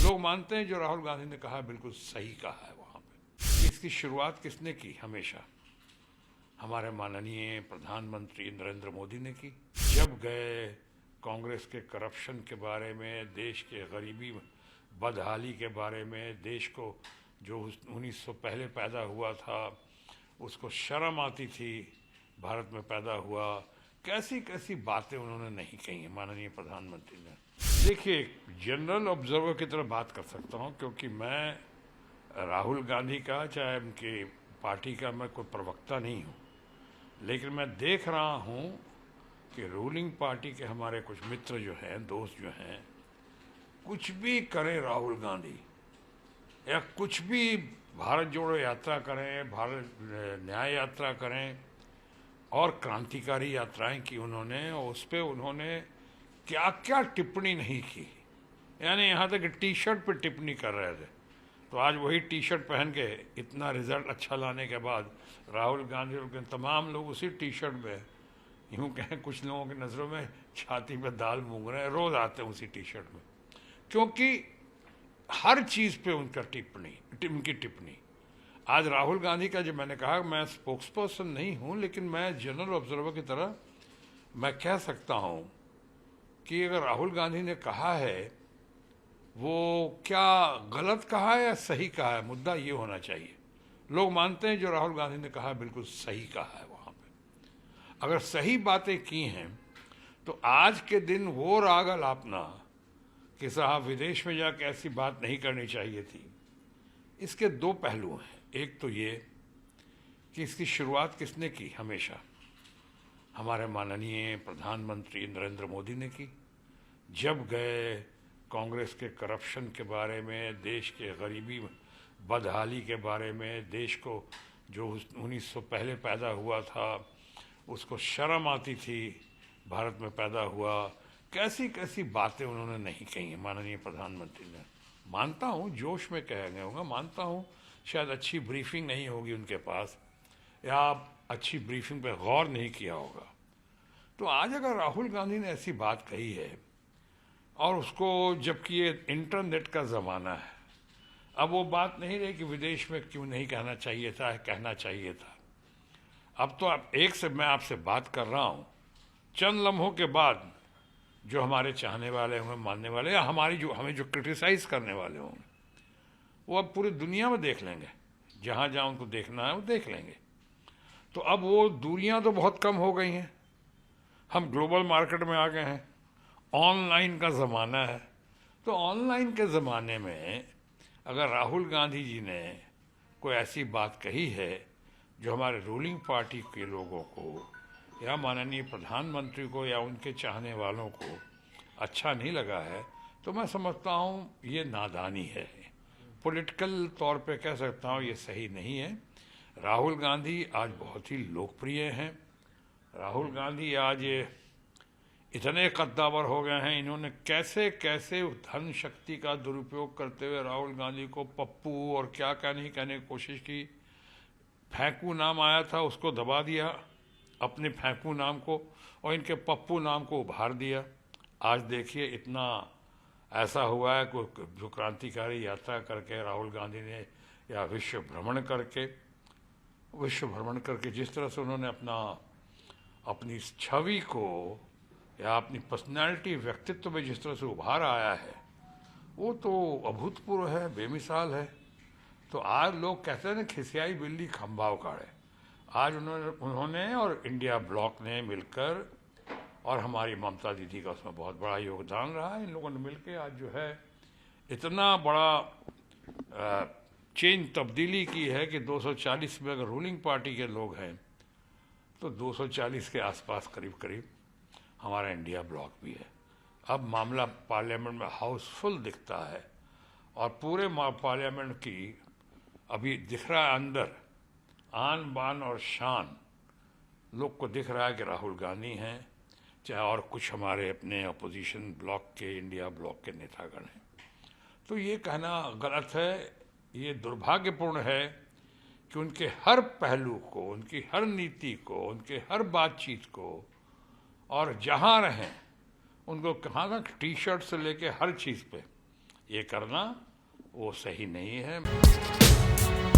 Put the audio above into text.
लोग मानते हैं जो राहुल गांधी ने कहा बिल्कुल सही कहा है। वहाँ पे इसकी शुरुआत किसने की? हमेशा हमारे माननीय प्रधानमंत्री नरेंद्र मोदी ने की। जब गए कांग्रेस के करप्शन के बारे में, देश के गरीबी बदहाली के बारे में, देश को जो 1900 पहले पैदा हुआ था उसको शर्म आती थी भारत में पैदा हुआ, कैसी कैसी बातें उन्होंने नहीं कही हैं माननीय प्रधानमंत्री ने। देखिए, जनरल ऑब्जर्वर की तरह बात कर सकता हूं, क्योंकि मैं राहुल गांधी का, चाहे उनकी पार्टी का, मैं कोई प्रवक्ता नहीं हूं, लेकिन मैं देख रहा हूं कि रूलिंग पार्टी के हमारे कुछ मित्र जो हैं, दोस्त जो हैं, कुछ भी करें राहुल गांधी, या कुछ भी भारत जोड़ो यात्रा करें, भारत न्याय यात्रा करें, और क्रांतिकारी यात्राएं की उन्होंने, और उस पर उन्होंने क्या क्या टिप्पणी नहीं की। यानी यहाँ तक टी शर्ट पर टिप्पणी कर रहे थे, तो आज वही टी शर्ट पहन के इतना रिजल्ट अच्छा लाने के बाद राहुल गांधी और तमाम लोग उसी टी शर्ट में, यूँ कहें कुछ लोगों की नज़रों में छाती पे दाल मूंग रहे हैं, रोज़ आते हैं उसी टी शर्ट में, क्योंकि हर चीज़ पे उनका उनकी टिप्पणी। आज राहुल गांधी का, जो मैंने कहा, मैं स्पोक्स पर्सन नहीं हूँ, लेकिन मैं जनरल ऑब्जर्वर की तरह मैं कह सकता हूँ कि अगर राहुल गांधी ने कहा है, वो क्या गलत कहा है या सही कहा है, मुद्दा ये होना चाहिए। लोग मानते हैं जो राहुल गांधी ने कहा बिल्कुल सही कहा है। वहाँ पे अगर सही बातें की हैं तो आज के दिन वो राग अलापना कि साहब विदेश में जाकर ऐसी बात नहीं करनी चाहिए थी, इसके दो पहलू हैं। एक तो ये कि इसकी शुरुआत किसने की? हमेशा हमारे माननीय प्रधानमंत्री नरेंद्र मोदी ने की। जब गए कांग्रेस के करप्शन के बारे में, देश के गरीबी बदहाली के बारे में, देश को जो 1900 पहले पैदा हुआ था उसको शर्म आती थी भारत में पैदा हुआ, कैसी कैसी बातें उन्होंने नहीं कही हैं माननीय प्रधानमंत्री ने। मानता हूँ जोश में कह गए होंगे, मानता हूँ शायद अच्छी ब्रीफिंग नहीं होगी उनके पास, या अच्छी ब्रीफिंग पर गौर नहीं किया होगा। तो आज अगर राहुल गांधी ने ऐसी बात कही है, और उसको, जबकि ये इंटरनेट का ज़माना है, अब वो बात नहीं रही कि विदेश में क्यों नहीं कहना चाहिए था, कहना चाहिए था। अब तो आप एक से मैं आपसे बात कर रहा हूँ, चंद लम्हों के बाद जो हमारे चाहने वाले होंगे, मानने वाले, या हमारी जो हमें जो क्रिटिसाइज़ करने वाले होंगे, वो अब पूरी दुनिया में देख लेंगे, जहाँ जहाँ उनको देखना है वो देख लेंगे। तो अब वो दूरियाँ तो बहुत कम हो गई हैं, हम ग्लोबल मार्केट में आ गए हैं, ऑनलाइन का ज़माना है। तो ऑनलाइन के ज़माने में अगर राहुल गांधी जी ने कोई ऐसी बात कही है जो हमारे रूलिंग पार्टी के लोगों को, या माननीय प्रधानमंत्री को, या उनके चाहने वालों को अच्छा नहीं लगा है, तो मैं समझता हूँ ये नादानी है। पॉलिटिकल तौर पे कह सकता हूँ ये सही नहीं है। राहुल गांधी आज बहुत ही लोकप्रिय हैं। राहुल गांधी आज इतने कद्दावर हो गए हैं, इन्होंने कैसे कैसे धन शक्ति का दुरुपयोग करते हुए राहुल गांधी को पप्पू और क्या क्या नहीं कहने की कोशिश की। फेंकू नाम आया था, उसको दबा दिया, अपने फेंकू नाम को, और इनके पप्पू नाम को उभार दिया। आज देखिए इतना ऐसा हुआ है कि जो क्रांतिकारी यात्रा करके राहुल गांधी ने, या विश्व भ्रमण करके जिस तरह से उन्होंने अपनी छवि को, या अपनी पर्सनैलिटी, व्यक्तित्व में जिस तरह से उभार आया है, वो तो अभूतपूर्व है, बेमिसाल है। तो आज लोग कहते हैं ना, खिसियाई बिल्ली खंभा उखाड़े। आज उन्होंने और इंडिया ब्लॉक ने मिलकर, और हमारी ममता दीदी का उसमें बहुत बड़ा योगदान रहा है, इन लोगों ने मिलकर आज जो है इतना बड़ा चेंज, तब्दीली की है कि 240 में अगर रूलिंग पार्टी के लोग हैं तो 240 के आसपास करीब करीब हमारा इंडिया ब्लॉक भी है। अब मामला पार्लियामेंट में हाउसफुल दिखता है, और पूरे पार्लियामेंट की अभी दिख रहा है अंदर आन बान और शान, लोग को दिख रहा है कि राहुल गांधी हैं, चाहे और कुछ हमारे अपने अपोजिशन ब्लॉक के, इंडिया ब्लॉक के नेतागण हैं। तो ये कहना गलत है, ये दुर्भाग्यपूर्ण है कि उनके हर पहलू को, उनकी हर नीति को, उनके हर बातचीत को, और जहाँ रहें उनको कहाँ तक टी शर्ट से लेके हर चीज़ पे ये करना वो सही नहीं है।